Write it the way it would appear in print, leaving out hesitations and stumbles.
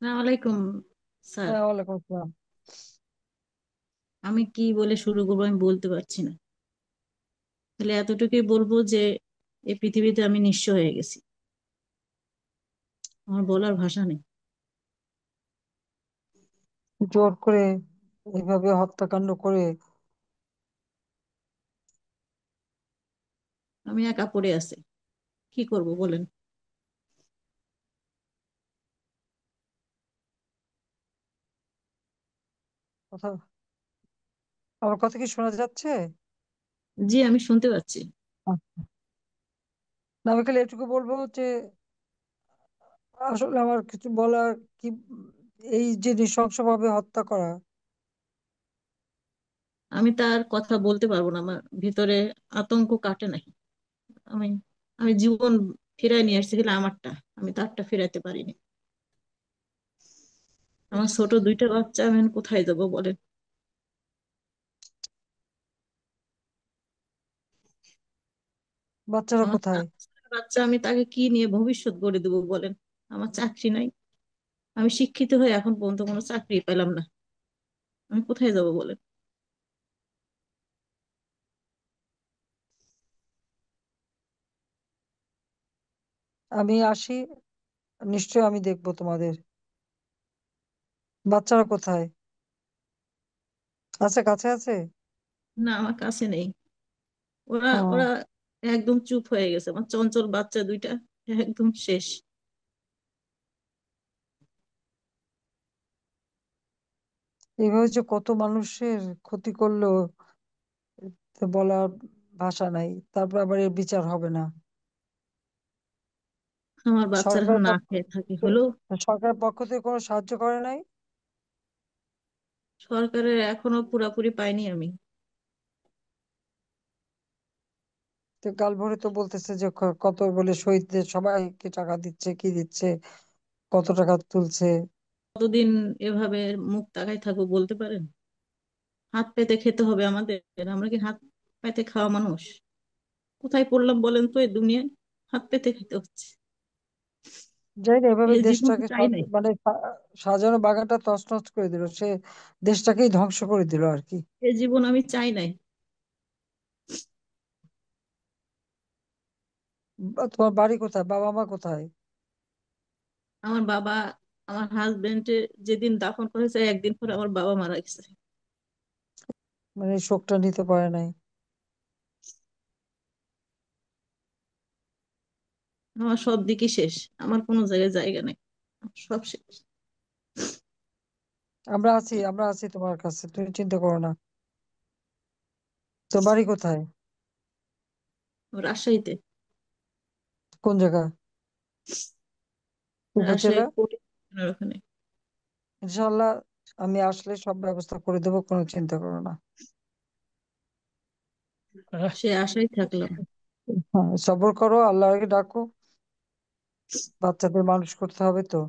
আসসালামু আলাইকুম স্যার। হ্যাঁ, ওয়ালাইকুম আসসালাম। আমি কি বলে শুরু করবো আমি বলতে পারছি না। তাহলে এতটুকুই বলবো যে এই পৃথিবীতে আমি নিঃস্ব হয়ে গেছি। আমার বলার ভাষা নেই। জোর করে এইভাবে হত্যাকাণ্ড করে আমি একা পড়ে আছি, কি করব বলেন। কথা, আমার কথা কি শোনা যাচ্ছে? জি, আমি শুনতে পাচ্ছি। আচ্ছা। না, আমি খালি এটুকু বলবো যে আসলে আমার কিছু বলার কি, এই যে নৃশংসভাবে হত্যা করা। আমি তার কথা বলতে পারবো না, আমার ভিতরে আতঙ্ক কাটে নাই। আমি আমি জীবন ফিরাই নিয়ে আসছি, কিন্তু আমারটা আমি তারটা ফিরাইতে পারিনি। আমার ইস, ছোট দুইটা বাচ্চা, আমি এখন কোথায় যাবো বলেন। বাচ্চারা আমার কোথায়? বাচ্চা, আমি তাকে কি নিয়ে ভবিষ্যৎ গড়ে দেবো বলেন। আমার চাকরি নাই। আমি শিক্ষিত হয়ে এখন পর্যন্ত কোনো চাকরি পেলাম না। আমি কোথায় যাব বলেন। আমি আসি, নিশ্চয়ই আমি দেখবো তোমাদের। বাচ্চারা কোথায়? আছে, কাছে আছে? না, আমার কাছে নেই। ওরা ও, ওরা একদম চুপ হয়ে গেছে। আমার চঞ্চল বাচ্চা দুইটা একদম শেষ। এইভাবে যে কত মানুষের ক্ষতি করলো, তো বলার ভাষা নাই। তারপর আবার এর বিচার হবে না? আমার বাচ্চারা এখন সরকারের না পক্ষ খেয়ে থাকে হলো। সরকারের পক্ষ থেকে কোনো সাহায্য করে নাই? সরকারের এখনো পুরাপুরি পাইনি আমি। তো কাল ভোরে তো বলতেছে যে কত বলে শহীদদের সবাইকে টাকা দিচ্ছে, কি দিচ্ছে, কত টাকা তুলছে। কতদিন এভাবে মুখ তাকাই থাকবো বলতে পারেন। হাত পেতে খেতে হবে আমাদের। আমরা কি হাত পেতে খাওয়া মানুষ? কোথায় পড়লাম বলেন তো এই দুনিয়ায়। হাত পেতে খেতে হচ্ছে। যাই না, এভাবে এই জীবন তো দেশটাকে চাই নাই। মানে সাজানো বাগানটা তছনছ করে দিল সে, দেশটাকেই ধ্বংস করে দিল আর কি। এই জীবন আমি চাই নাই। তোমার বাড়ি কোথায়, বাবা মা কোথায়? আমার বাবা, আমার হাজবেন্ড যেদিন দাফন করেছে একদিন পর আমার বাবা মারা গেছে। মানে এই শোকটা নিতে পারে নাই। আমার সব দিকই শেষ। আমার কোনো জায়গায় জায়গা নেই। সব শেষ। আমরা আছি তোমার কাছে, তুমি চিন্তা করো না। তোর বাড়ি কোথায়? রাজশাহীতে। কোন জায়গা? রাজশাহী উপজেলা? কোর্ট ওখানে। ইনশাল্লাহ, আমি আসলে সব ব্যবস্থা করে দেবো, কোনো চিন্তা করো না। সে আশায় থাকলাম। হ্যাঁ, সবর করো, আল্লাহকে ডাকো। বাচ্চাদের মানুষ করতে হবে তো।